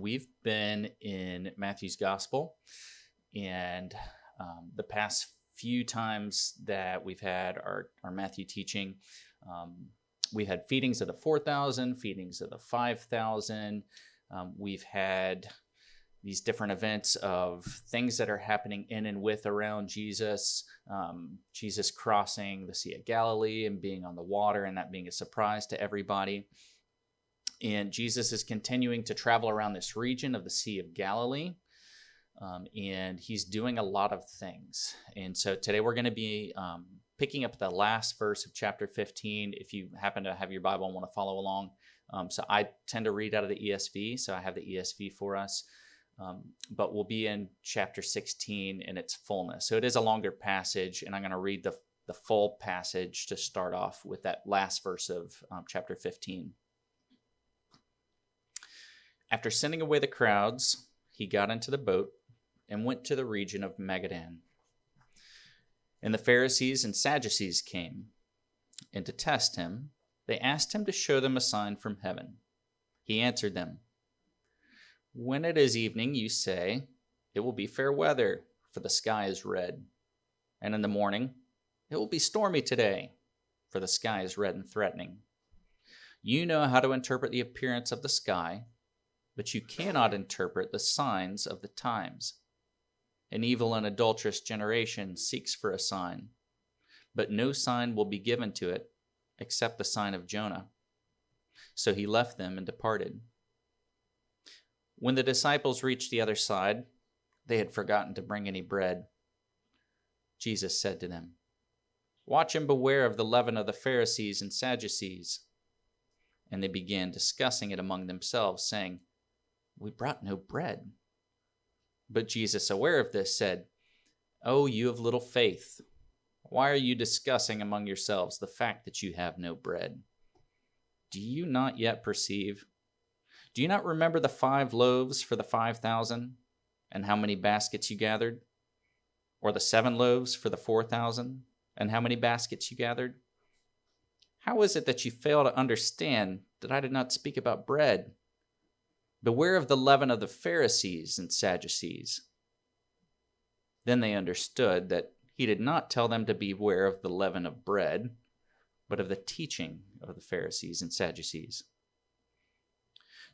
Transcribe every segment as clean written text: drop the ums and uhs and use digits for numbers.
We've been in Matthew's Gospel, and the past few times that we've had our Matthew teaching, we had feedings of the 4,000, feedings of the 5,000. We've had these different events of things that are happening in and with around Jesus, Jesus crossing the Sea of Galilee and being on the water, and that being a surprise to everybody. And Jesus is continuing to travel around this region of the Sea of Galilee, and he's doing a lot of things. And so today we're going to be picking up the last verse of chapter 15, if you happen to have your Bible and want to follow along. So I tend to read out of the ESV, so I have the ESV for us. But we'll be in chapter 16 in its fullness. So it is a longer passage, and I'm going to read the full passage to start off with that last verse of chapter 15. After sending away the crowds, he got into the boat and went to the region of Magadan. And the Pharisees and Sadducees came, and to test him, they asked him to show them a sign from heaven. He answered them, "When it is evening, you say, 'It will be fair weather, for the sky is red.' And in the morning, 'It will be stormy today, for the sky is red and threatening.' You know how to interpret the appearance of the sky, but you cannot interpret the signs of the times. An evil and adulterous generation seeks for a sign, but no sign will be given to it except the sign of Jonah." So he left them and departed. When the disciples reached the other side, they had forgotten to bring any bread. Jesus said to them, "Watch and beware of the leaven of the Pharisees and Sadducees." And they began discussing it among themselves, saying, "We brought no bread." But Jesus, aware of this, said, "Oh, you of little faith, why are you discussing among yourselves the fact that you have no bread? Do you not yet perceive? Do you not remember the 5 loaves for the 5,000, and how many baskets you gathered? Or the 7 loaves for the 4,000, and how many baskets you gathered? How is it that you fail to understand that I did not speak about bread? Beware of the leaven of the Pharisees and Sadducees." Then they understood that he did not tell them to beware of the leaven of bread, but of the teaching of the Pharisees and Sadducees.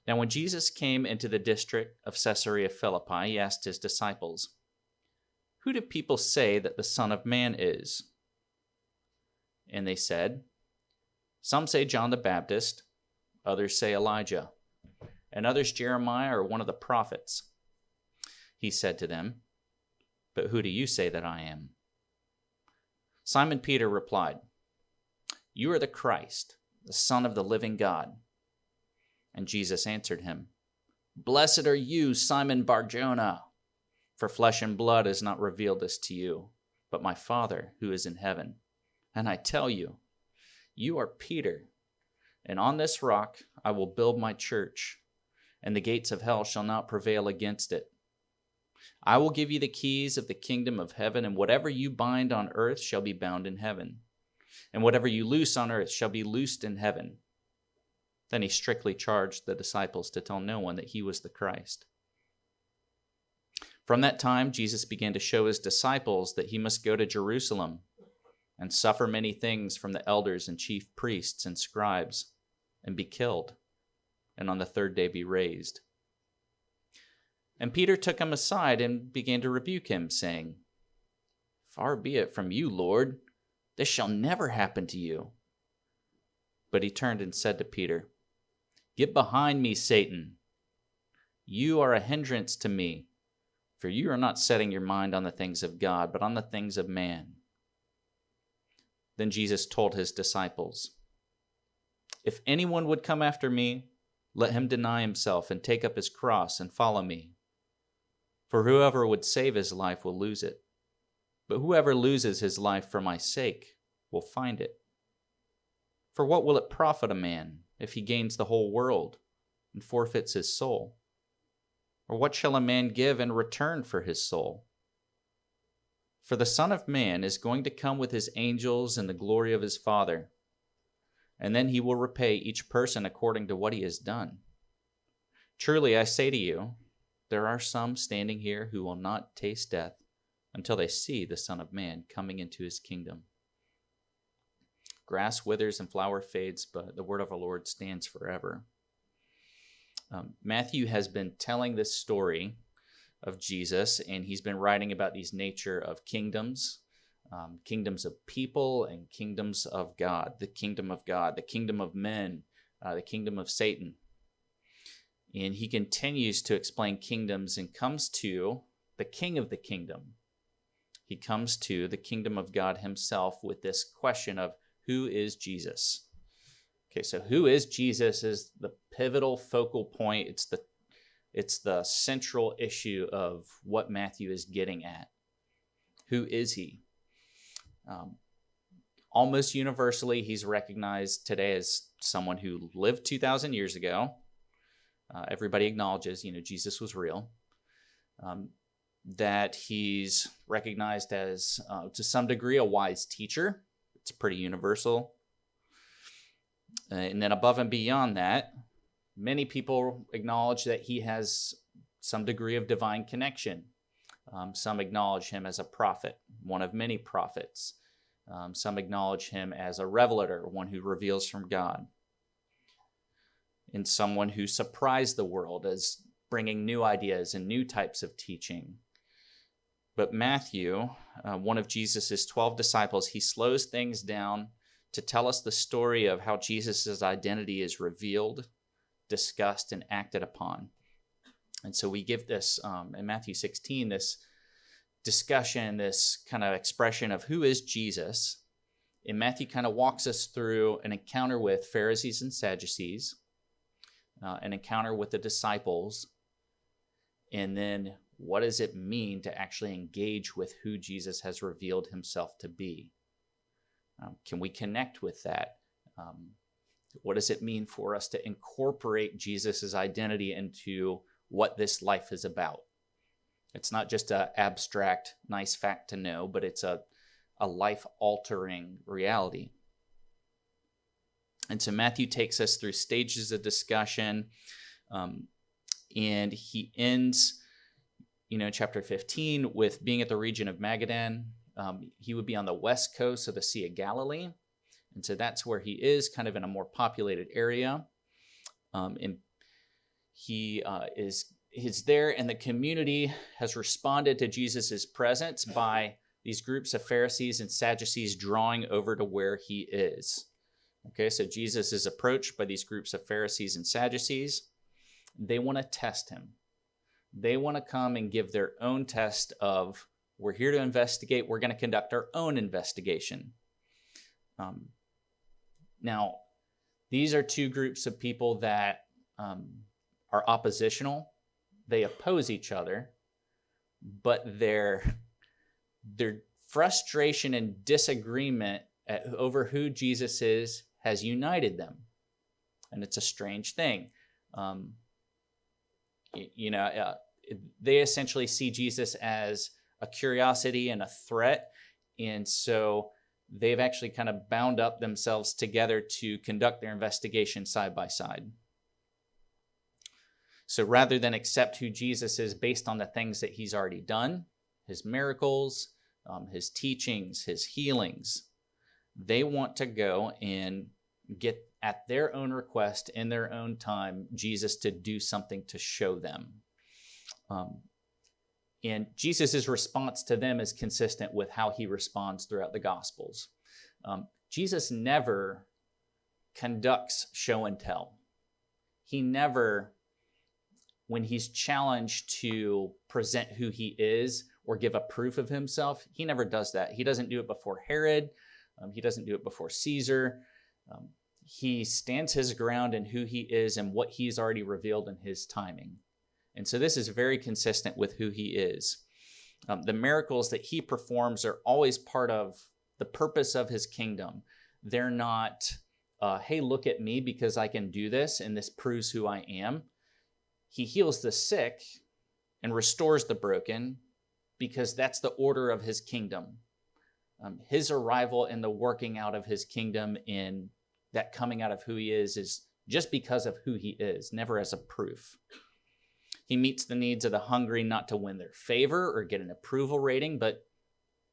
Now when Jesus came into the district of Caesarea Philippi, he asked his disciples, "Who do people say that the Son of Man is?" And they said, "Some say John the Baptist, others say Elijah, and others Jeremiah or one of the prophets." He said to them, "But who do you say that I am?" Simon Peter replied, "You are the Christ, the Son of the living God." And Jesus answered him, "Blessed are you, Simon Bar-Jonah, for flesh and blood has not revealed this to you, but my Father who is in heaven. And I tell you, you are Peter, and on this rock I will build my church, and the gates of hell shall not prevail against it. I will give you the keys of the kingdom of heaven, and whatever you bind on earth shall be bound in heaven, and whatever you loose on earth shall be loosed in heaven." Then he strictly charged the disciples to tell no one that he was the Christ. From that time, Jesus began to show his disciples that he must go to Jerusalem and suffer many things from the elders and chief priests and scribes, and be killed, and on the 3rd day be raised. And Peter took him aside and began to rebuke him, saying, "Far be it from you, Lord, this shall never happen to you." But he turned and said to Peter, "Get behind me, Satan. You are a hindrance to me, for you are not setting your mind on the things of God, but on the things of man." Then Jesus told his disciples, "If anyone would come after me, let him deny himself and take up his cross and follow me. For whoever would save his life will lose it, but whoever loses his life for my sake will find it. For what will it profit a man if he gains the whole world and forfeits his soul? Or what shall a man give in return for his soul? For the Son of Man is going to come with his angels in the glory of his Father, and then he will repay each person according to what he has done. Truly, I say to you, there are some standing here who will not taste death until they see the Son of Man coming into his kingdom. Grass withers and flower fades, but the word of our Lord stands forever. Matthew has been telling this story of Jesus, and he's been writing about these nature of kingdoms, kingdoms of people and kingdoms of God, the kingdom of men, the kingdom of Satan. And he continues to explain kingdoms and comes to the king of the kingdom. He comes to the kingdom of God himself with this question of who is Jesus? Okay, so who is Jesus is the pivotal focal point. It's the central issue of what Matthew is getting at. Who is he? Almost universally, he's recognized today as someone who lived 2,000 years ago. Everybody acknowledges, Jesus was real. That he's recognized as, to some degree, a wise teacher. It's pretty universal. And then above and beyond that, many people acknowledge that he has some degree of divine connection. Some acknowledge him as a prophet, one of many prophets. Some acknowledge him as a revelator, one who reveals from God. And someone who surprised the world as bringing new ideas and new types of teaching. But Matthew, one of Jesus' 12 disciples, he slows things down to tell us the story of how Jesus' identity is revealed, discussed, and acted upon. And so we give this, in Matthew 16, this discussion, this kind of expression of who is Jesus. And Matthew kind of walks us through an encounter with Pharisees and Sadducees, an encounter with the disciples, and then what does it mean to actually engage with who Jesus has revealed himself to be? Can we connect with that? What does it mean for us to incorporate Jesus' identity into what this life is about? It's not just an abstract, nice fact to know, but it's a life-altering reality. And so Matthew takes us through stages of discussion, and he ends, chapter 15 with being at the region of Magadan. He would be on the west coast of the Sea of Galilee, and so that's where he is, kind of in a more populated area. And he is there, and the community has responded to Jesus' presence by these groups of Pharisees and Sadducees drawing over to where he is. Okay, so Jesus is approached by these groups of Pharisees and Sadducees. They want to test him. They want to come and give their own test of, we're here to investigate, we're going to conduct our own investigation. Now, these are two groups of people that are oppositional. They oppose each other, but their frustration and disagreement over who Jesus is has united them. And it's a strange thing. They essentially see Jesus as a curiosity and a threat. And so they've actually kind of bound up themselves together to conduct their investigation side by side. So rather than accept who Jesus is based on the things that he's already done, his miracles, his teachings, his healings, they want to go and get, at their own request, in their own time, Jesus to do something to show them. And Jesus' response to them is consistent with how he responds throughout the Gospels. Jesus never conducts show and tell. He never, when he's challenged to present who he is or give a proof of himself, he never does that. He doesn't do it before Herod. He doesn't do it before Caesar. He stands his ground in who he is and what he's already revealed in his timing. And so this is very consistent with who he is. The miracles that he performs are always part of the purpose of his kingdom. They're not, hey, look at me because I can do this and this proves who I am. He heals the sick and restores the broken because that's the order of his kingdom. His arrival and the working out of his kingdom in that coming out of who he is just because of who he is, never as a proof. He meets the needs of the hungry not to win their favor or get an approval rating, but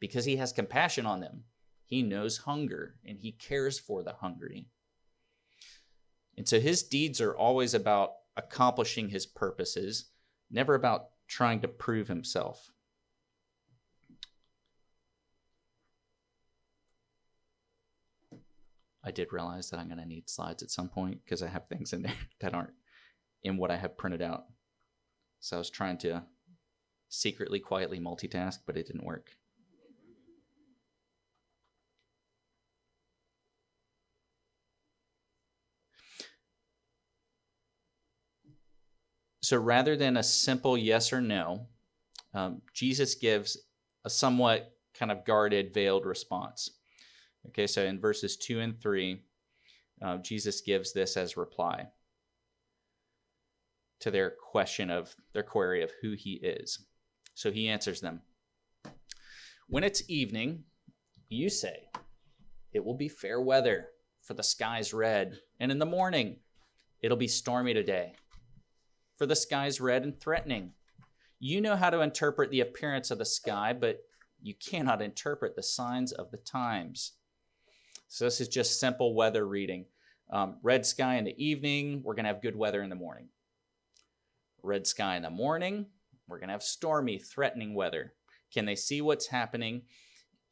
because he has compassion on them. He knows hunger and he cares for the hungry. And so his deeds are always about accomplishing his purposes, never about trying to prove himself. I did realize that I'm going to need slides at some point because I have things in there that aren't in what I have printed out. So I was trying to secretly, quietly multitask, but it didn't work. So rather than a simple yes or no, Jesus gives a somewhat kind of guarded, veiled response. Okay, so in verses 2 and 3, Jesus gives this as reply to their query of who he is. So he answers them. When it's evening, you say, it will be fair weather, for the sky's red. And in the morning, it'll be stormy today, for the sky's red and threatening. You know how to interpret the appearance of the sky, but you cannot interpret the signs of the times. So this is just simple weather reading. Red sky in the evening, we're going to have good weather in the morning. Red sky in the morning, we're going to have stormy, threatening weather. Can they see what's happening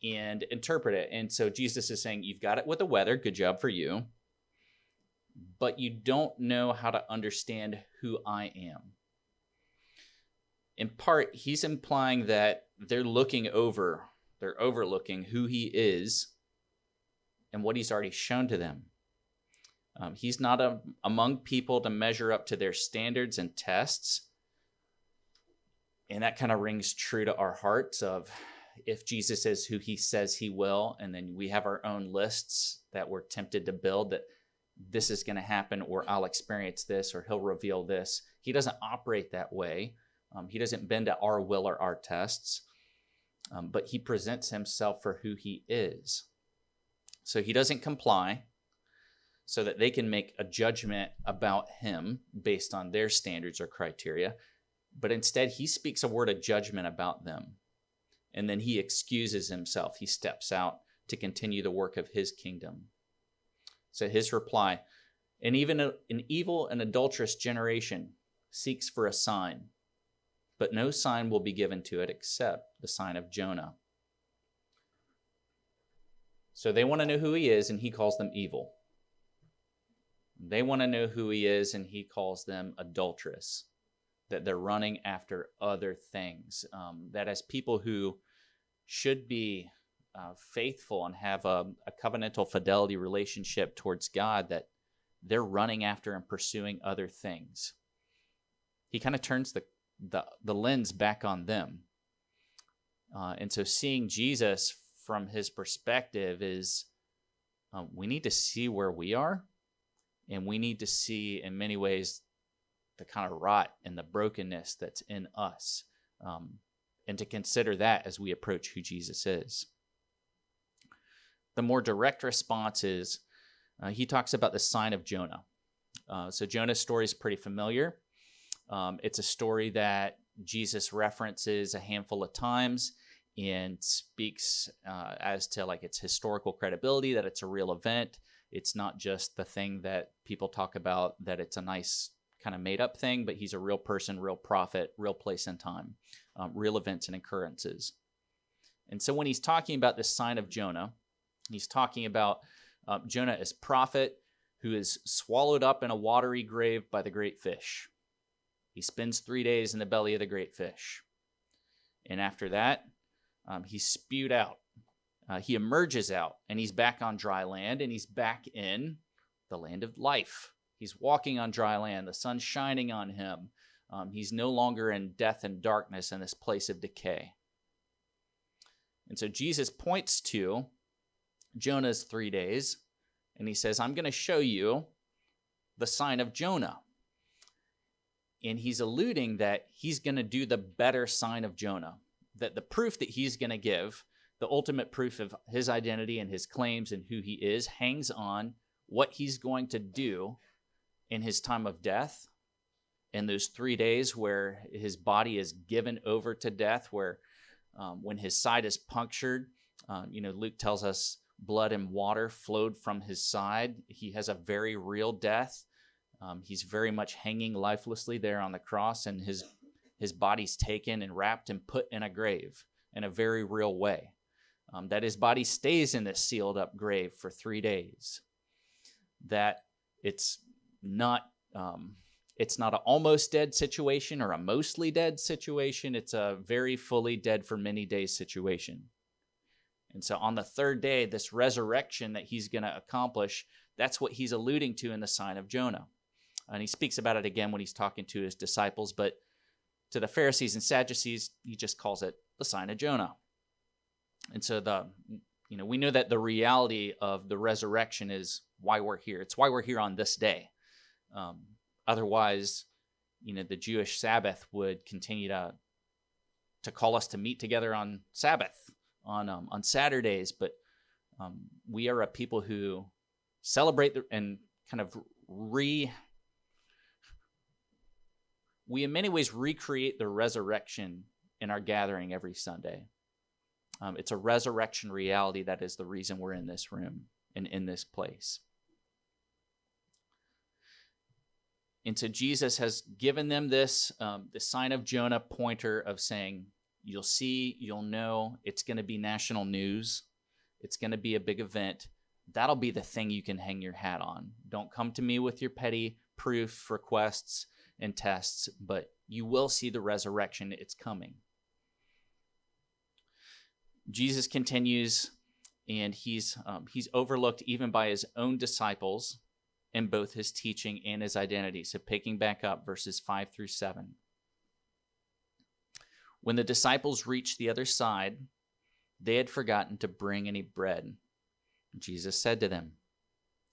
and interpret it? And so Jesus is saying, you've got it with the weather, good job for you, but you don't know how to understand who I am. In part, he's implying that they're overlooking who he is and what he's already shown to them. He's not among people to measure up to their standards and tests. And that kind of rings true to our hearts of if Jesus is who he says he will, and then we have our own lists that we're tempted to build that this is going to happen, or I'll experience this, or he'll reveal this. He doesn't operate that way. He doesn't bend to our will or our tests, but he presents himself for who he is. So he doesn't comply so that they can make a judgment about him based on their standards or criteria, but instead he speaks a word of judgment about them, and then he excuses himself. He steps out to continue the work of his kingdom. So his reply, and even an evil and adulterous generation seeks for a sign, but no sign will be given to it except the sign of Jonah. So they want to know who he is, and he calls them evil. They want to know who he is, and he calls them adulterous, that they're running after other things, that as people who should be faithful and have a covenantal fidelity relationship towards God, that they're running after and pursuing other things. He kind of turns the lens back on them. And so seeing Jesus from his perspective is we need to see where we are, and we need to see in many ways the kind of rot and the brokenness that's in us, and to consider that as we approach who Jesus is. The more direct response is he talks about the sign of Jonah. So Jonah's story is pretty familiar. It's a story that Jesus references a handful of times and speaks as to like its historical credibility, that it's a real event. It's not just the thing that people talk about, that it's a nice kind of made up thing, but he's a real person, real prophet, real place and time, real events and occurrences. And so when he's talking about this sign of Jonah, he's talking about Jonah as prophet who is swallowed up in a watery grave by the great fish. He spends 3 days in the belly of the great fish. And after that, he's spewed out. He emerges out, and he's back on dry land, and he's back in the land of life. He's walking on dry land. The sun's shining on him. He's no longer in death and darkness in this place of decay. And so Jesus points to Jonah's 3 days, and he says, I'm going to show you the sign of Jonah. And he's alluding that he's going to do the better sign of Jonah, that the proof that he's going to give, the ultimate proof of his identity and his claims and who he is, hangs on what he's going to do in his time of death in those 3 days where his body is given over to death, where when his side is punctured, Luke tells us blood and water flowed from his side. He has a very real death. He's very much hanging lifelessly there on the cross, and his body's taken and wrapped and put in a grave in a very real way. That his body stays in this sealed up grave for 3 days. That it's not an almost dead situation or a mostly dead situation. It's a very fully dead for many days situation. And so on the 3rd day, this resurrection that he's going to accomplish, that's what he's alluding to in the sign of Jonah. And he speaks about it again when he's talking to his disciples, but to the Pharisees and Sadducees, he just calls it the sign of Jonah. And so we know that the reality of the resurrection is why we're here. It's why we're here on this day. Otherwise, the Jewish Sabbath would continue to call us to meet together on Sabbath, on Saturdays. But we are a people who celebrate and kind of we in many ways recreate the resurrection in our gathering every Sunday. It's a resurrection reality that is the reason we're in this room and in this place. And so Jesus has given them this the sign of Jonah pointer of saying, you'll see, you'll know, it's going to be national news. It's going to be a big event. That'll be the thing you can hang your hat on. Don't come to me with your petty proof requests and tests, but you will see the resurrection. It's coming. Jesus continues, and he's overlooked even by his own disciples in both his teaching and his identity. So picking back up verses 5 through 7. When the disciples reached the other side, they had forgotten to bring any bread. Jesus said to them,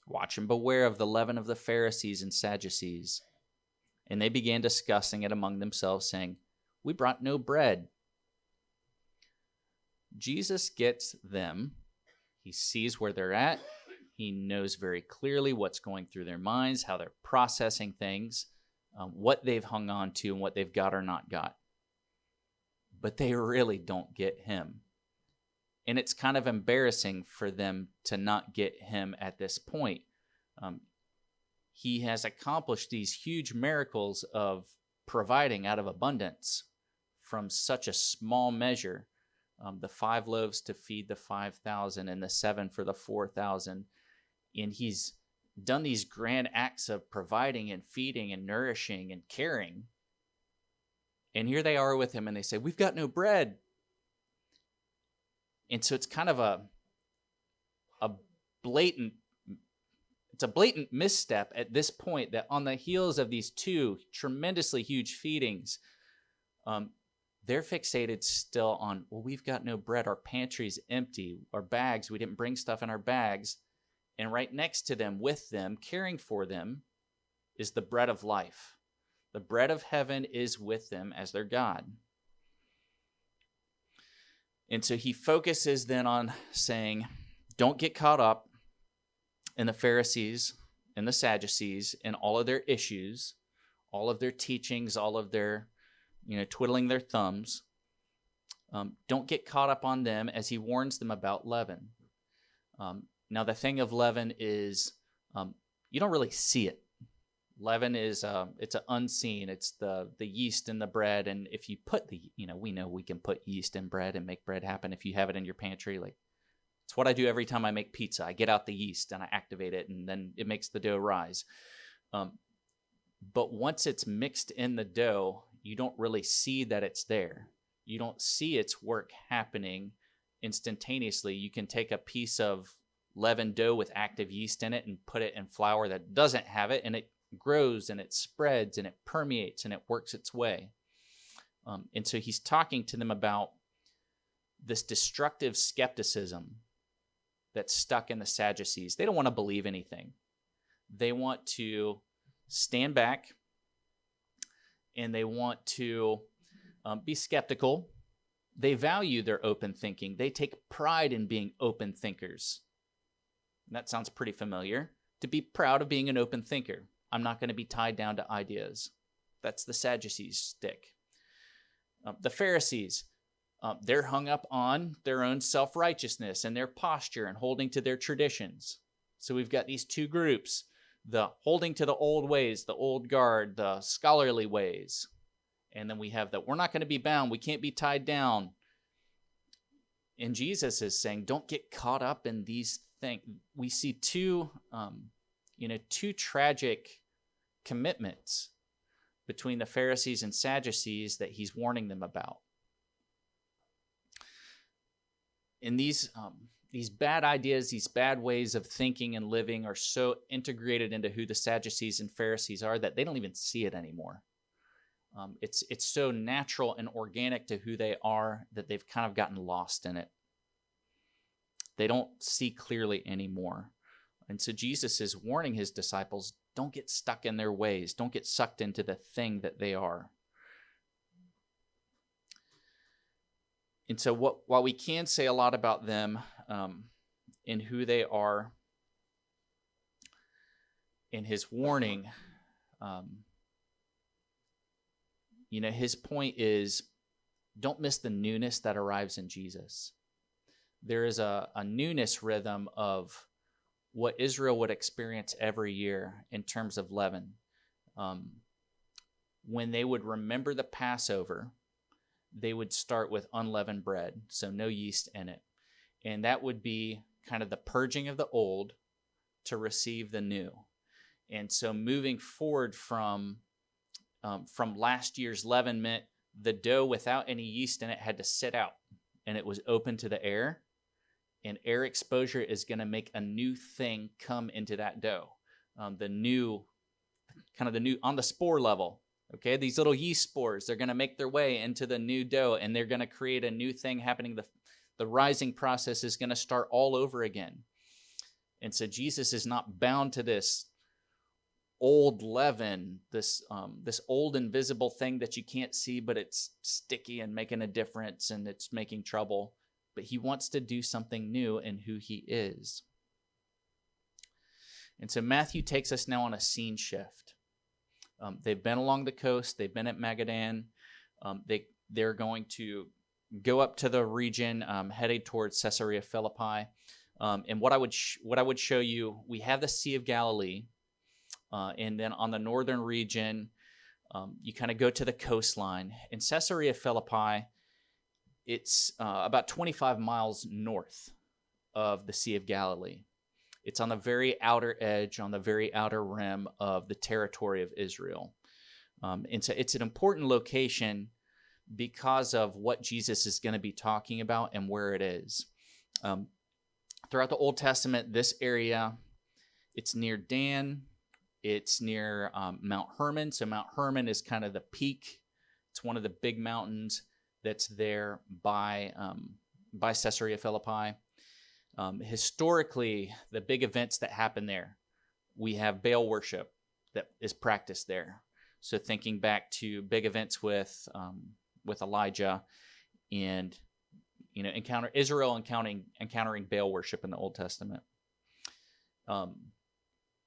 "Watch and beware of the leaven of the Pharisees and Sadducees." And they began discussing it among themselves, saying, "We brought no bread." Jesus gets them. He sees where they're at. He knows very clearly what's going through their minds, how they're processing things, what they've hung on to and what they've got or not got. But they really don't get him. And it's kind of embarrassing for them to not get him at this point. He has accomplished these huge miracles of providing out of abundance from such a small measure. The 5 loaves to feed the 5,000 and the 7 for the 4,000. And he's done these grand acts of providing and feeding and nourishing and caring. And here they are with him, and they say, "We've got no bread." And so it's kind of a blatant misstep at this point, that on the heels of these 2 tremendously huge feedings, they're fixated still on, well, we've got no bread. Our pantry's empty. Our bags, we didn't bring stuff in our bags. And right next to them, with them, caring for them, is the bread of life. The bread of heaven is with them as their God. And so he focuses then on saying, don't get caught up in the Pharisees and the Sadducees and all of their issues, all of their teachings, all of their, twiddling their thumbs. Don't get caught up on them, as he warns them about leaven. Now, the thing of leaven is you don't really see it. Leaven is it's an unseen. It's the yeast in the bread, and if you put we know we can put yeast in bread and make bread happen if you have it in your pantry. Like, it's what I do every time I make pizza. I get out the yeast and I activate it, and then it makes the dough rise. But once it's mixed in the dough, you don't really see that it's there. You don't see its work happening instantaneously. You can take a piece of leavened dough with active yeast in it and put it in flour that doesn't have it, and it grows and it spreads and it permeates and it works its way. And so he's talking to them about this destructive skepticism that's stuck in the Sadducees. They don't want to believe anything. They want to stand back, and they want to be skeptical. They value their open thinking. They take pride in being open thinkers. And that sounds pretty familiar. To be proud of being an open thinker. I'm not going to be tied down to ideas. That's the Sadducees' stick. The Pharisees, they're hung up on their own self-righteousness and their posture and holding to their traditions. So we've got these two groups, the holding to the old ways, the old guard, the scholarly ways. And then we have that we're not going to be bound. We can't be tied down. And Jesus is saying, don't get caught up in these things. We see two tragic commitments between the Pharisees and Sadducees that he's warning them about. And these bad ideas, these bad ways of thinking and living are so integrated into who the Sadducees and Pharisees are that they don't even see it anymore. It's so natural and organic to who they are that they've kind of gotten lost in it. They don't see clearly anymore. And so Jesus is warning his disciples, don't get stuck in their ways. Don't get sucked into the thing that they are. And so while we can say a lot about them and who they are, in his warning, his point is, don't miss the newness that arrives in Jesus. There is a newness rhythm of what Israel would experience every year in terms of leaven. When they would remember the Passover, they would start with unleavened bread, so no yeast in it. And that would be kind of the purging of the old to receive the new. And so moving forward from last year's leaven meant the dough without any yeast in it had to sit out, and it was open to the air. And air exposure is going to make a new thing come into that dough. The new on the spore level. Okay, these little yeast spores, they're going to make their way into the new dough, and they're going to create a new thing happening. The rising process is going to start all over again. And so Jesus is not bound to this old leaven, this old invisible thing that you can't see, but it's sticky and making a difference and it's making trouble. But he wants to do something new in who he is. And so Matthew takes us now on a scene shift. They've been along the coast. They've been at Magadan. They're going to go up to the region headed towards Caesarea Philippi. And what I would show you, we have the Sea of Galilee. And then on the northern region, you kind of go to the coastline. In Caesarea Philippi, it's about 25 miles north of the Sea of Galilee. It's on the very outer edge, on the very outer rim of the territory of Israel. And so it's an important location because of what Jesus is going to be talking about and where it is. Throughout the Old Testament, this area, it's near Dan. It's near Mount Hermon. So Mount Hermon is kind of the peak. It's one of the big mountains that's there by Caesarea Philippi. Historically, the big events that happen there, we have Baal worship that is practiced there. So thinking back to big events with Elijah and Israel encountering Baal worship in the Old Testament.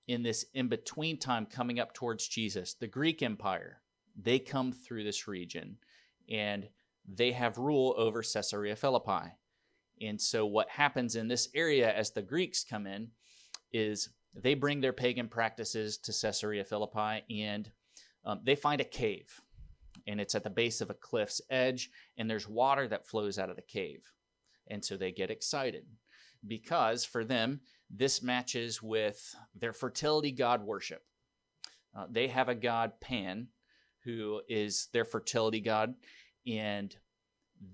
In this in-between time coming up towards Jesus, the Greek Empire, they come through this region and they have rule over Caesarea Philippi. And so what happens in this area as the Greeks come in is they bring their pagan practices to Caesarea Philippi, and they find a cave. And it's at the base of a cliff's edge, and there's water that flows out of the cave. And so they get excited because for them, this matches with their fertility god worship. They have a god, Pan, who is their fertility god, and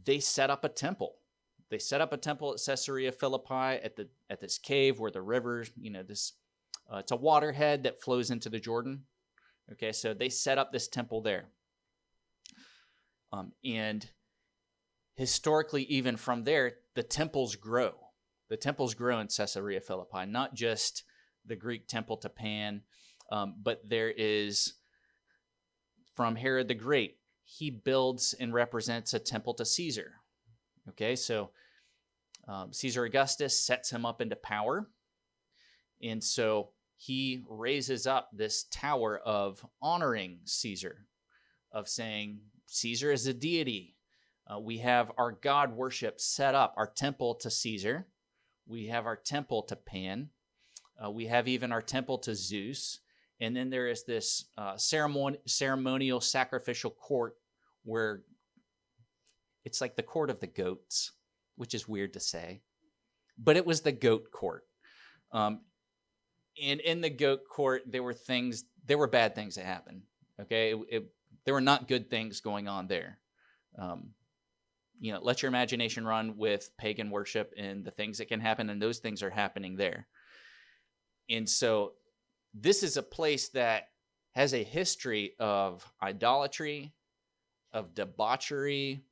they set up a temple. They set up a temple at Caesarea Philippi at this cave where the river, it's a waterhead that flows into the Jordan. Okay, so they set up this temple there. And historically, even from there, the temples grow. The temples grow in Caesarea Philippi, not just the Greek temple to Pan, but there is, from Herod the Great, he builds and represents a temple to Caesar. Okay, so Caesar Augustus sets him up into power. And so he raises up this tower of honoring Caesar. of saying Caesar is a deity. We have our god worship set up, our temple to Caesar. We have our temple to Pan. We have even our temple to Zeus. And then there is this ceremonial sacrificial court where it's like the court of the goats, which is weird to say. But it was the goat court. And in the goat court, there were bad things that happened. Okay, there were not good things going on there. Let your imagination run with pagan worship and the things that can happen, and those things are happening there. And so this is a place that has a history of idolatry, of debauchery,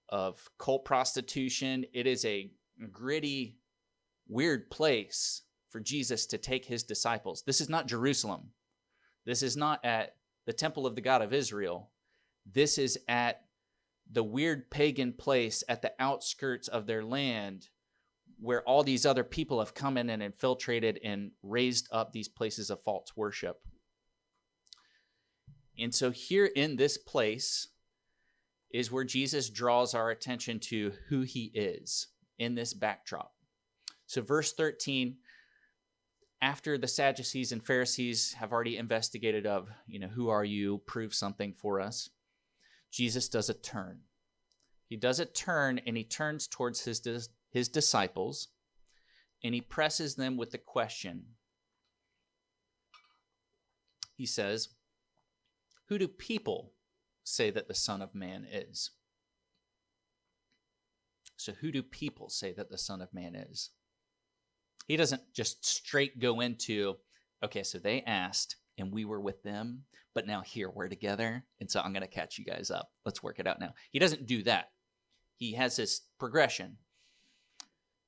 of cult prostitution. It is a gritty, weird place for Jesus to take his disciples. This is not Jerusalem. This is not at the temple of the God of Israel. This is at the weird pagan place at the outskirts of their land where all these other people have come in and infiltrated and raised up these places of false worship. And so here in this place is where Jesus draws our attention to who he is in this backdrop. So verse 13, after the Sadducees and Pharisees have already investigated who are you, prove something for us, Jesus does a turn. He does a turn, and he turns towards his disciples, and he presses them with the question. He says, "Who do people say that the Son of Man is?" So who do people say that the Son of Man is? He doesn't just straight go into, okay, so they asked, and we were with them, but now here we're together, and so I'm going to catch you guys up. Let's work it out now. He doesn't do that. He has this progression.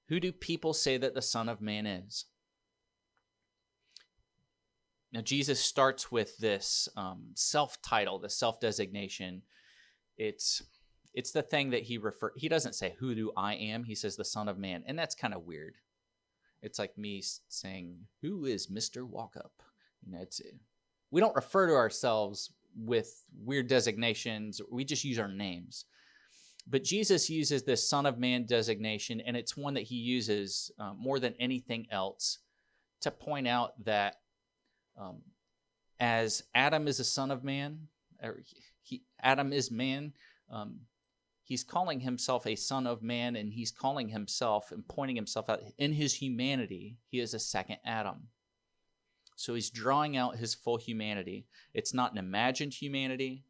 Who do people say that the Son of Man is? Now, Jesus starts with this self-title, the self-designation. It's the thing that he doesn't say, who do I am? He says the Son of Man, and that's kind of weird. It's like me saying, who is Mr. Walkup? We don't refer to ourselves with weird designations. We just use our names. But Jesus uses this Son of Man designation, and it's one that he uses more than anything else to point out that as Adam is a son of man, Adam is man, he's calling himself a son of man, and he's calling himself and pointing himself out in his humanity. He is a second Adam. So he's drawing out his full humanity. It's not an imagined humanity.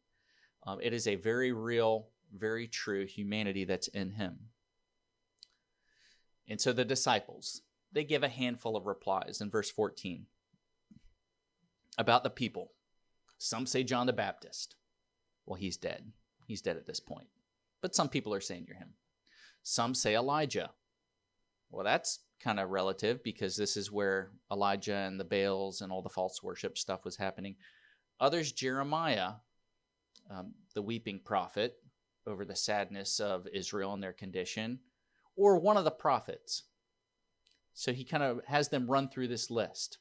It is a very real, very true humanity that's in him. And so the disciples, they give a handful of replies in verse 14 about the people. Some say John the Baptist. Well, he's dead. He's dead at this point. But some people are saying you're him. Some say Elijah. Well, that's kind of relative because this is where Elijah and the Baals and all the false worship stuff was happening. Others, Jeremiah, the weeping prophet, over the sadness of Israel and their condition, or one of the prophets. So he kind of has them run through this list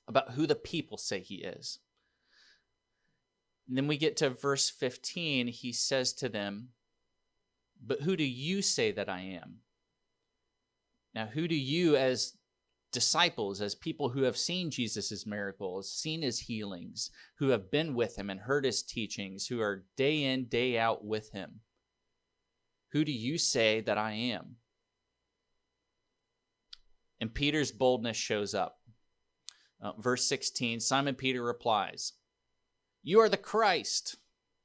about who the people say he is. And then we get to verse 15. He says to them, "But who do you say that I am?" Now, who do you as disciples, as people who have seen Jesus' miracles, seen his healings, who have been with him and heard his teachings, who are day in, day out with him, who do you say that I am? And Peter's boldness shows up. Verse 16, Simon Peter replies, "You are the Christ,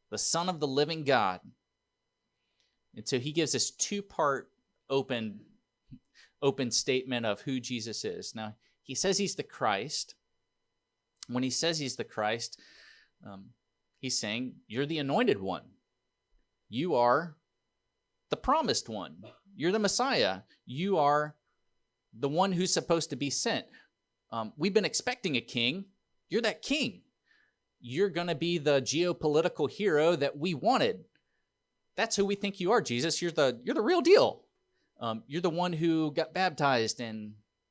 the Son of the living God." And so he gives this two-part open statement of who Jesus is. Now, he says he's the Christ. When he says he's the Christ, he's saying, you're the anointed one. You are the promised one. You're the Messiah. You are the one who's supposed to be sent. We've been expecting a king. You're that king. You're going to be the geopolitical hero that we wanted. That's who we think you are, Jesus. You're the real deal. You're the one who got baptized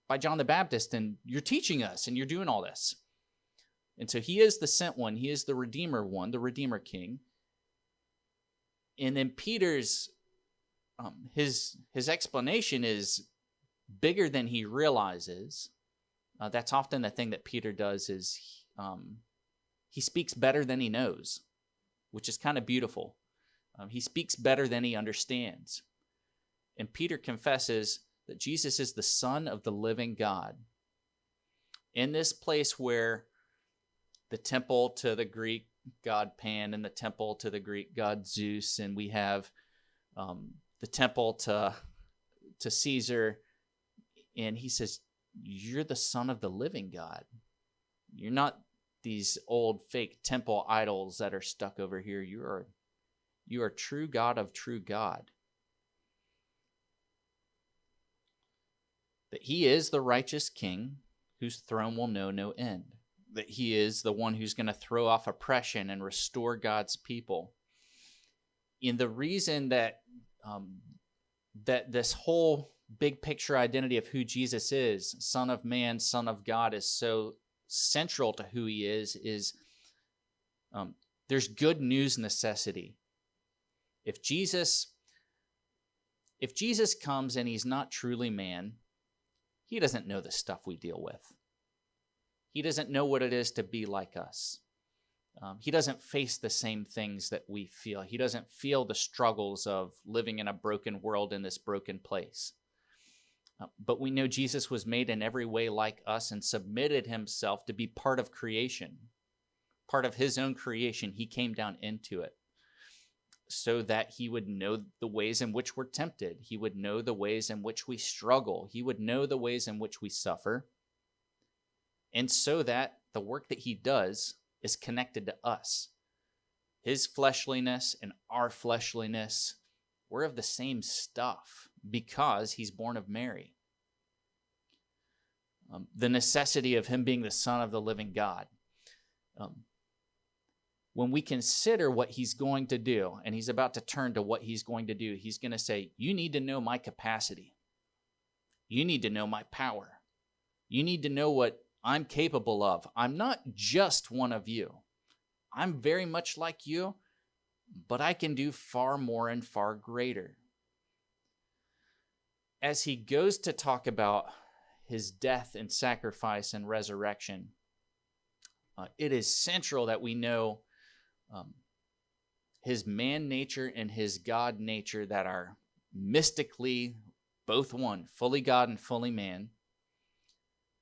by John the Baptist, and you're teaching us, and you're doing all this. And so he is the sent one. He is the Redeemer one, the Redeemer King. And then Peter's, his explanation is bigger than he realizes. That's often the thing that Peter does is he speaks better than he knows, which is kind of beautiful. He speaks better than he understands. And Peter confesses that Jesus is the Son of the living God. In this place where the temple to the Greek god Pan and the temple to the Greek god Zeus, and we have the temple to Caesar, and he says, you're the Son of the living God. You're not these old fake temple idols that are stuck over here. You are true God of true God. That he is the righteous king whose throne will know no end. That he is the one who's going to throw off oppression and restore God's people. And the reason that that this whole big picture identity of who Jesus is, Son of Man, Son of God, is so central to who he is there's good news necessity. If Jesus comes and he's not truly man, he doesn't know the stuff we deal with. He doesn't know what it is to be like us. He doesn't face the same things that we feel. He doesn't feel the struggles of living in a broken world in this broken place. But we know Jesus was made in every way like us and submitted himself to be part of creation. Part of his own creation, he came down into it so that he would know the ways in which we're tempted. He would know the ways in which we struggle. He would know the ways in which we suffer. And so that the work that he does is connected to us. His fleshliness and our fleshliness, we're of the same stuff because he's born of Mary. The necessity of him being the Son of the living God. When we consider what he's going to do, and he's about to turn to what he's going to do, he's going to say, you need to know my capacity. You need to know my power. You need to know what I'm capable of. I'm not just one of you. I'm very much like you, but I can do far more and far greater. As he goes to talk about his death and sacrifice and resurrection, it is central that we know his man nature and his God nature that are mystically both one, fully God and fully man,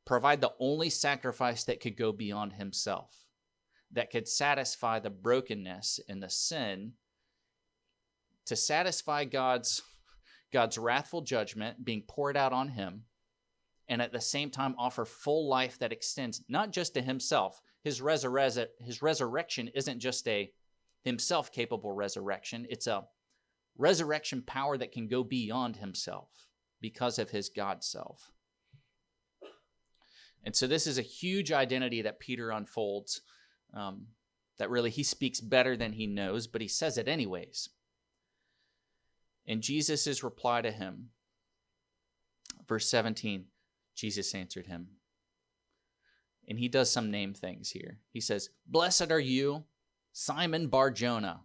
provide the only sacrifice that could go beyond himself, that could satisfy the brokenness and the sin, to satisfy God's wrathful judgment being poured out on him, and at the same time offer full life that extends not just to himself. His resurrection isn't just a himself capable resurrection. It's a resurrection power that can go beyond himself because of his God self. And so this is a huge identity that Peter unfolds, that really he speaks better than he knows, but he says it anyways. And Jesus' reply to him, verse 17, Jesus answered him. And he does some name things here. He says, blessed are you, Simon Bar-Jonah.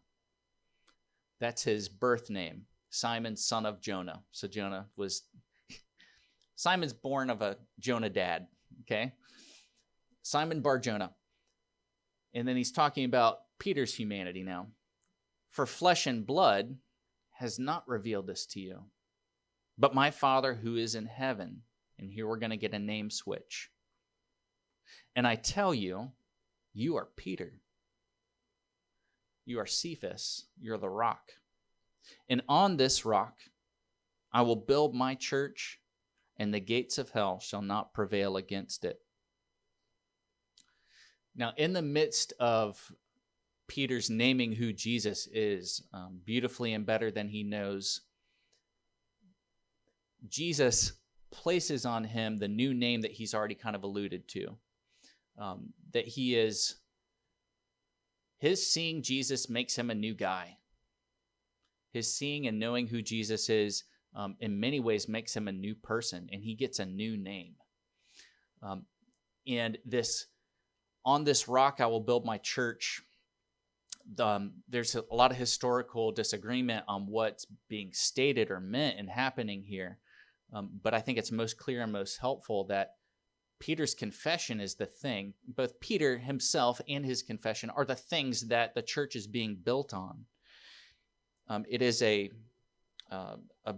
That's his birth name, Simon, son of Jonah. So Simon's born of a Jonah dad, okay? Simon Bar-Jonah. And then he's talking about Peter's humanity now. For flesh and blood has not revealed this to you, but my Father who is in heaven. And here we're going to get a name switch. And I tell you, you are Peter. You are Cephas. You're the rock. And on this rock, I will build my church, and the gates of hell shall not prevail against it. Now, in the midst of Peter's naming who Jesus is, beautifully and better than he knows, Jesus places on him the new name that he's already kind of alluded to. That he is, his seeing Jesus makes him a new guy. His seeing and knowing who Jesus is, in many ways makes him a new person, and he gets a new name. And this on this rock I will build my church. There's a lot of historical disagreement on what's being stated or meant and happening here. But I think it's most clear and most helpful that Peter's confession is the thing. Both Peter himself and his confession are the things that the church is being built on. It is a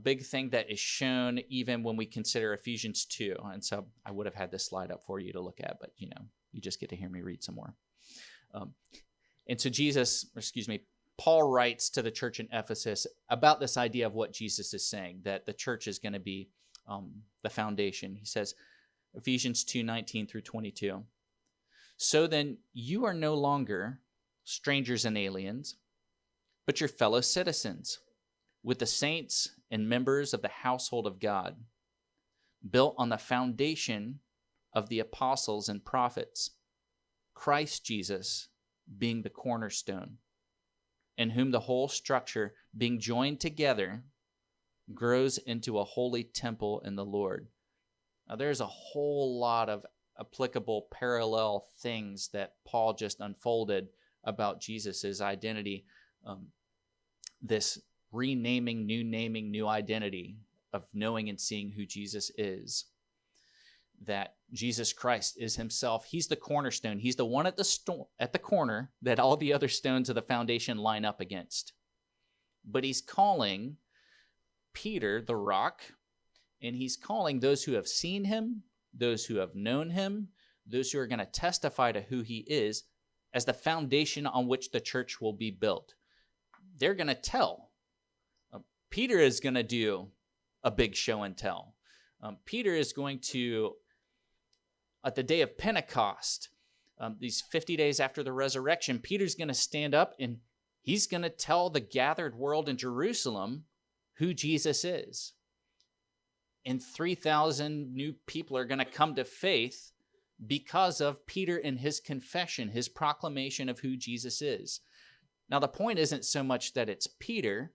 big thing that is shown even when we consider Ephesians 2. And so I would have had this slide up for you to look at, but you just get to hear me read some more. And so Paul writes to the church in Ephesus about this idea of what Jesus is saying, that the church is going to be the foundation. He says, Ephesians 2:19 through 22. So then you are no longer strangers and aliens, but your fellow citizens with the saints and members of the household of God, built on the foundation of the apostles and prophets, Christ Jesus being the cornerstone, in whom the whole structure, being joined together, grows into a holy temple in the Lord. Now, there's a whole lot of applicable parallel things that Paul just unfolded about Jesus' identity. This renaming, new identity of knowing and seeing who Jesus is. That Jesus Christ is himself. He's the cornerstone. He's the one at the corner that all the other stones of the foundation line up against. But he's calling Peter the rock, and he's calling those who have seen him, those who have known him, those who are going to testify to who he is, as the foundation on which the church will be built. They're going to tell. Peter is going to do a big show and tell. Peter is going to, at the day of Pentecost, these 50 days after the resurrection, Peter's going to stand up and he's going to tell the gathered world in Jerusalem who Jesus is. And 3,000 new people are going to come to faith because of Peter and his confession, his proclamation of who Jesus is. Now, the point isn't so much that it's Peter,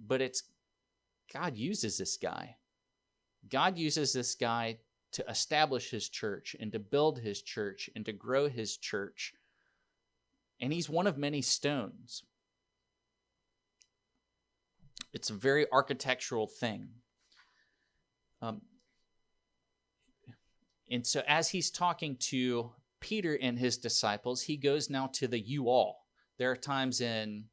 but it's God uses this guy. God uses this guy to establish his church and to build his church and to grow his church. And he's one of many stones. It's a very architectural thing. And so as he's talking to Peter and his disciples, he goes now to the you all. There are times in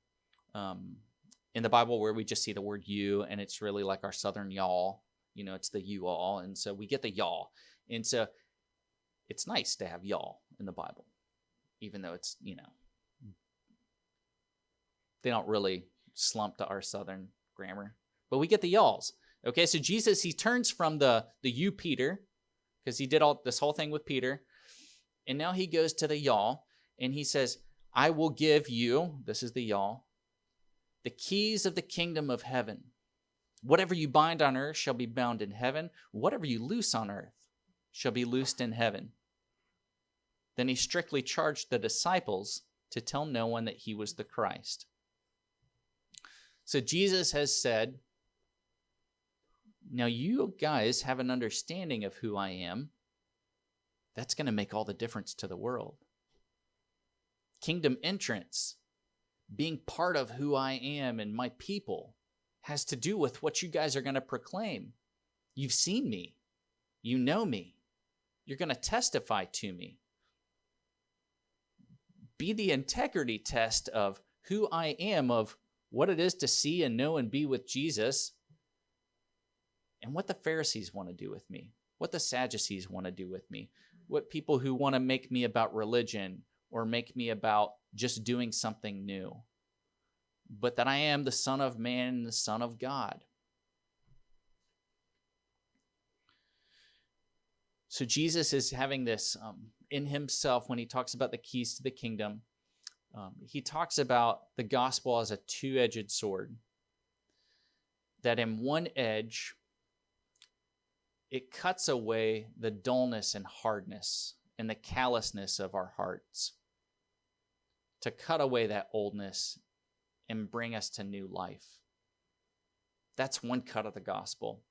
the Bible where we just see the word you, and it's really like our southern y'all. It's the you all. And so we get the y'all. And so it's nice to have y'all in the Bible, even though it's, they don't really slump to our southern grammar. But we get the y'alls. Okay, so Jesus, he turns from the you Peter, because he did all this whole thing with Peter, and now he goes to the y'all, and he says, I will give you, this is the y'all, the keys of the kingdom of heaven. Whatever you bind on earth shall be bound in heaven. Whatever you loose on earth shall be loosed in heaven. Then he strictly charged the disciples to tell no one that he was the Christ. So Jesus has said, now you guys have an understanding of who I am. That's going to make all the difference to the world. Kingdom entrance, being part of who I am and my people, has to do with what you guys are going to proclaim. You've seen me. You know me. You're going to testify to me. Be the integrity test of who I am, of what it is to see and know and be with Jesus, and what the Pharisees want to do with me, what the Sadducees want to do with me, what people who want to make me about religion or make me about just doing something new, but that I am the Son of Man and the Son of God. So Jesus is having this in himself when he talks about the keys to the kingdom. He talks about the gospel as a two-edged sword, that in one edge, it cuts away the dullness and hardness and the callousness of our hearts, to cut away that oldness and bring us to new life. That's one cut of the gospel,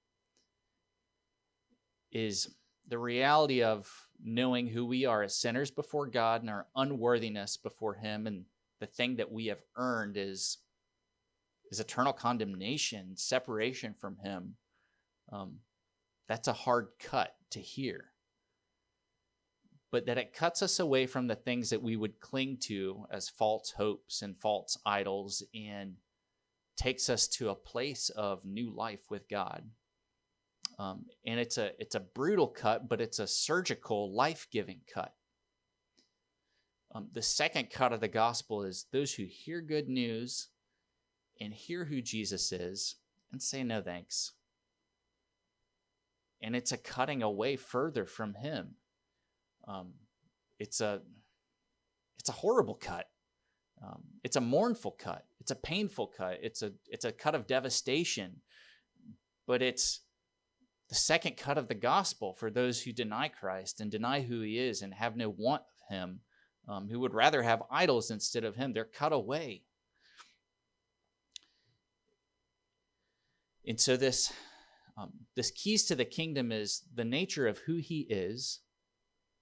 is the reality of knowing who we are as sinners before God and our unworthiness before him, and the thing that we have earned is eternal condemnation, separation from him. That's a hard cut to hear. But that it cuts us away from the things that we would cling to as false hopes and false idols, and takes us to a place of new life with God. And it's a brutal cut, but it's a surgical, life-giving cut. The second cut of the gospel is those who hear good news and hear who Jesus is and say no thanks. And it's a cutting away further from him. It's a horrible cut. It's a mournful cut. It's a painful cut. It's a cut of devastation. But it's the second cut of the gospel for those who deny Christ and deny who he is and have no want of him, who would rather have idols instead of him. They're cut away. And so this keys to the kingdom is the nature of who he is,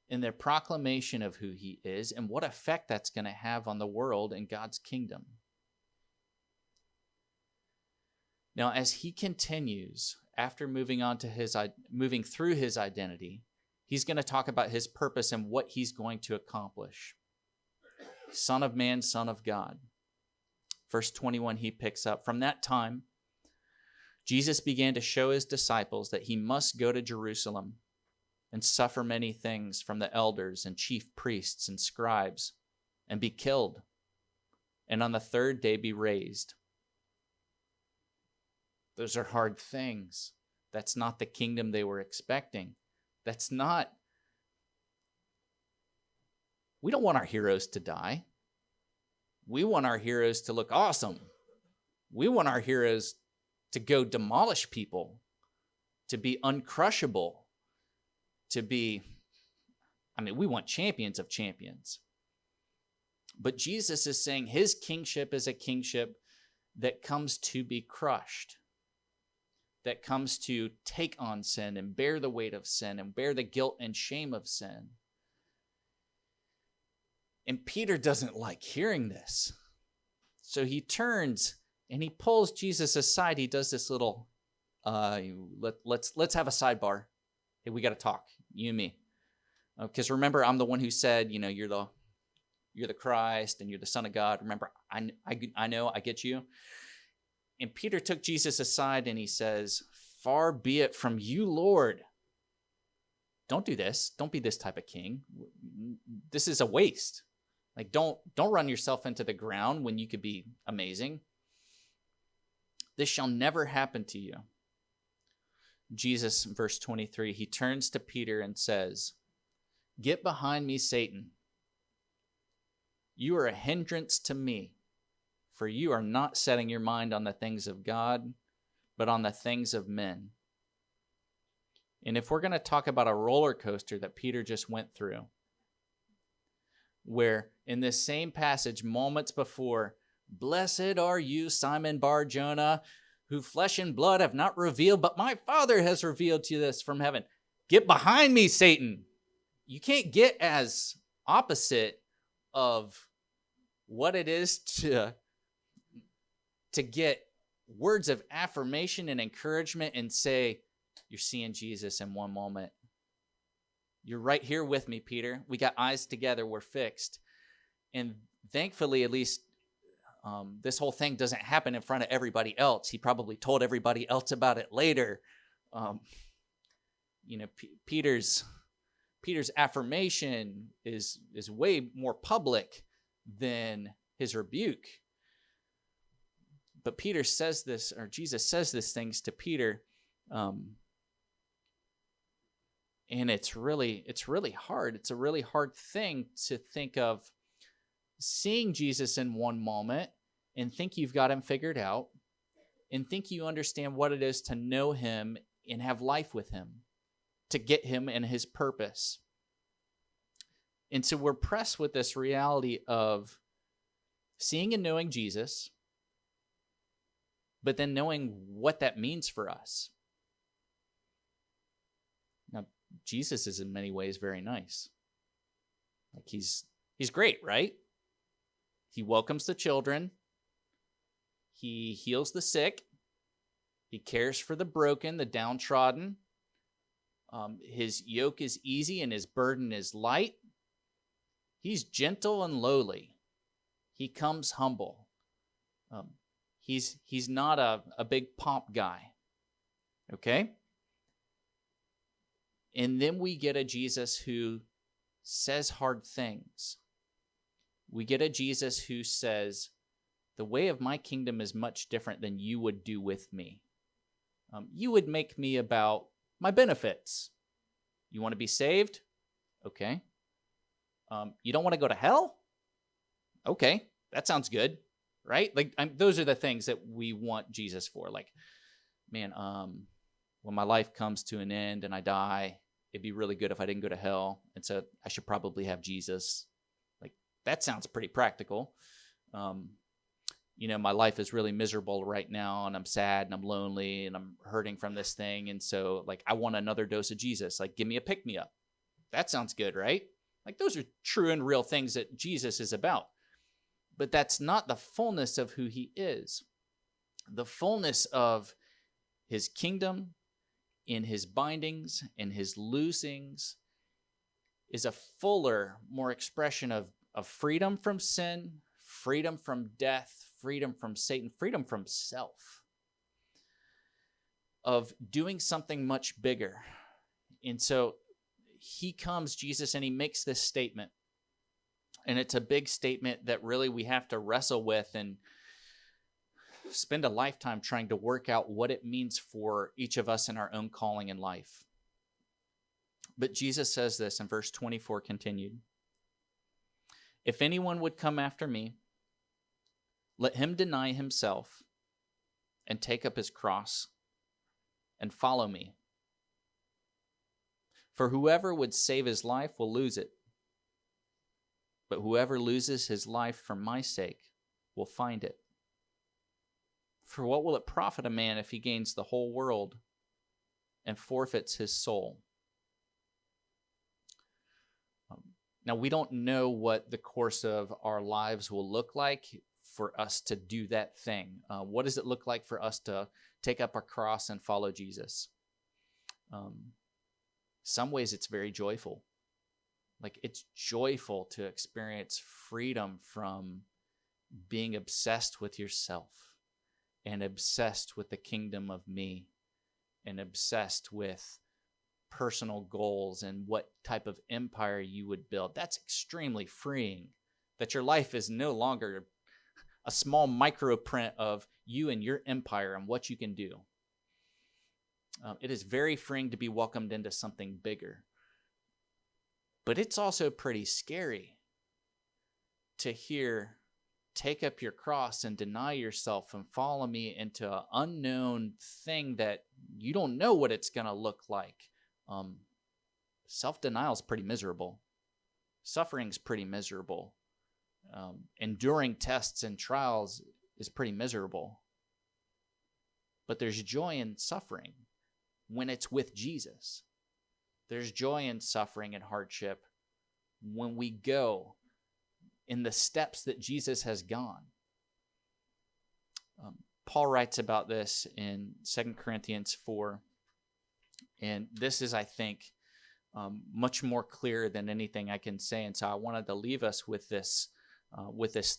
and the proclamation of who he is, and what effect that's going to have on the world and God's kingdom. Now, as he continues, after moving through his identity, he's going to talk about his purpose and what he's going to accomplish. Son of man, Son of God. Verse 21, he picks up, from that time, Jesus began to show his disciples that he must go to Jerusalem and suffer many things from the elders and chief priests and scribes, and be killed, and on the third day be raised. Those are hard things. That's not the kingdom they were expecting. We don't want our heroes to die. We want our heroes to look awesome. We want our heroes to go demolish people, to be uncrushable, we want champions of champions. But Jesus is saying his kingship is a kingship that comes to be crushed, that comes to take on sin and bear the weight of sin and bear the guilt and shame of sin. And Peter doesn't like hearing this. So he turns and he pulls Jesus aside. He does this little, let's have a sidebar. Hey, we got to talk, you and me. Because remember, I'm the one who said, you're the Christ and you're the Son of God. Remember, I know, I get you. And Peter took Jesus aside and he says, far be it from you, Lord. Don't do this. Don't be this type of king. This is a waste. Like, don't run yourself into the ground when you could be amazing. This shall never happen to you. Jesus, verse 23, he turns to Peter and says, get behind me, Satan. You are a hindrance to me, for you are not setting your mind on the things of God, but on the things of men. And if we're going to talk about a roller coaster that Peter just went through, where in this same passage, moments before, blessed are you, Simon Bar-Jonah, who flesh and blood have not revealed, but my Father has revealed to you this from heaven. Get behind me, Satan. You can't get as opposite of what it is to get words of affirmation and encouragement and say, you're seeing Jesus in one moment. You're right here with me, Peter. We got eyes together. We're fixed. And thankfully, at least, this whole thing doesn't happen in front of everybody else. He probably told everybody else about it later. Peter's affirmation is way more public than his rebuke. But Peter says this, or Jesus says these things to Peter, and it's really hard. It's a really hard thing to think of seeing Jesus in one moment and think you've got him figured out and think you understand what it is to know him and have life with him, to get him and his purpose. And so we're pressed with this reality of seeing and knowing Jesus, but then knowing what that means for us. Now, Jesus is in many ways very nice. Like he's great, right? He welcomes the children. He heals the sick. He cares for the broken, the downtrodden. His yoke is easy and his burden is light. He's gentle and lowly. He comes humble. He's not a big pomp guy. Okay? And then we get a Jesus who says hard things. We get a Jesus who says, the way of my kingdom is much different than you would do with me. You would make me about my benefits. You want to be saved? Okay. You don't want to go to hell? Okay, that sounds good, right? Like those are the things that we want Jesus for. Like, man, when my life comes to an end and I die, it'd be really good if I didn't go to hell. And so I should probably have Jesus. Like, that sounds pretty practical. My life is really miserable right now, and I'm sad and I'm lonely and I'm hurting from this thing. And so, like, I want another dose of Jesus. Like, give me a pick-me-up. That sounds good, right? Like, those are true and real things that Jesus is about. But that's not the fullness of who he is. The fullness of his kingdom, in his bindings, in his loosings, is a fuller, more expression of freedom from sin, freedom from death, freedom from Satan, freedom from self, of doing something much bigger. And so he comes, Jesus, and he makes this statement. And it's a big statement that really we have to wrestle with and spend a lifetime trying to work out what it means for each of us in our own calling in life. But Jesus says this in verse 24 continued. If anyone would come after me, let him deny himself and take up his cross and follow me. For whoever would save his life will lose it. But whoever loses his life for my sake will find it. For what will it profit a man if he gains the whole world and forfeits his soul? Now, we don't know what the course of our lives will look like for us to do that thing. What does it look like for us to take up our cross and follow Jesus? Some ways it's very joyful. Like, it's joyful to experience freedom from being obsessed with yourself and obsessed with the kingdom of me and obsessed with personal goals and what type of empire you would build. That's extremely freeing, that your life is no longer a small microprint of you and your empire and what you can do. It is very freeing to be welcomed into something bigger. But it's also pretty scary to hear, take up your cross and deny yourself and follow me into an unknown thing that you don't know what it's going to look like. Self-denial is pretty miserable. Suffering is pretty miserable. Enduring tests and trials is pretty miserable. But there's joy in suffering when it's with Jesus. There's joy in suffering and hardship when we go in the steps that Jesus has gone. Paul writes about this in 2 Corinthians 4. And this is, I think, much more clear than anything I can say. And so I wanted to leave us with this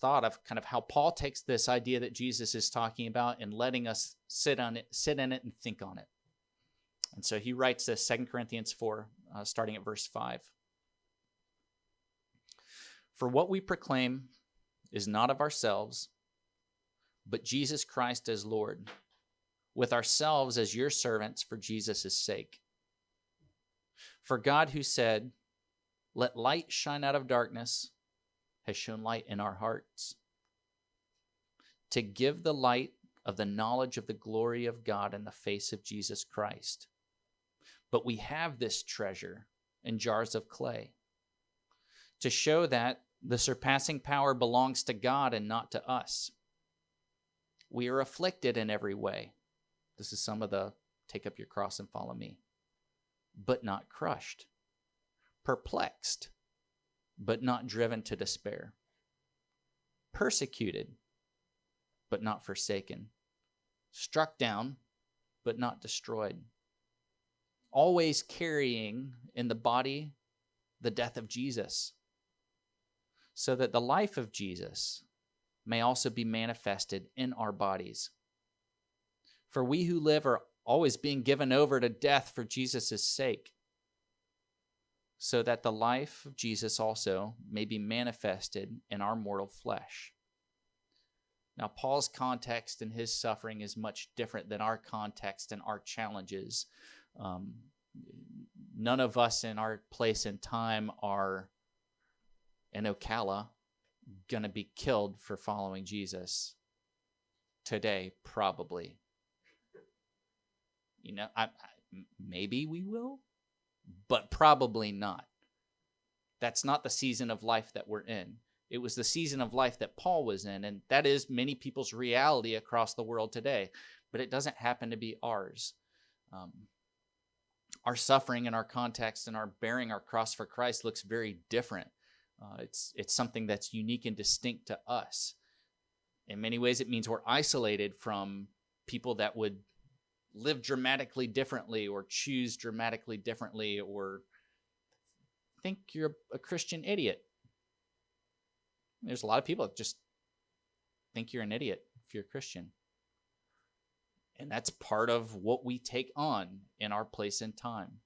thought of kind of how Paul takes this idea that Jesus is talking about and letting us sit in it and think on it. And so he writes this, 2 Corinthians 4, starting at verse 5. For what we proclaim is not of ourselves, but Jesus Christ as Lord, with ourselves as your servants for Jesus' sake. For God, who said, "Let light shine out of darkness," has shown light in our hearts, to give the light of the knowledge of the glory of God in the face of Jesus Christ. But we have this treasure in jars of clay, to show that the surpassing power belongs to God and not to us. We are afflicted in every way. This is some of the take up your cross and follow me. but not crushed, perplexed, but not driven to despair, persecuted, but not forsaken, struck down, but not destroyed, always carrying in the body the death of Jesus, so that the life of Jesus may also be manifested in our bodies. For we who live are always being given over to death for Jesus' sake, so that the life of Jesus also may be manifested in our mortal flesh. Now, Paul's context and his suffering is much different than our context and our challenges. None of us in our place and time are in Ocala going to be killed for following Jesus today, probably. You know, maybe we will, but probably not. That's not the season of life that we're in. It was the season of life that Paul was in, and that is many people's reality across the world today, but it doesn't happen to be ours. Our suffering and our context and our bearing our cross for Christ looks very different. It's something that's unique and distinct to us. In many ways, it means we're isolated from people that would live dramatically differently or choose dramatically differently or think you're a Christian idiot. There's a lot of people that just think you're an idiot if you're a Christian. And that's part of what we take on in our place and time.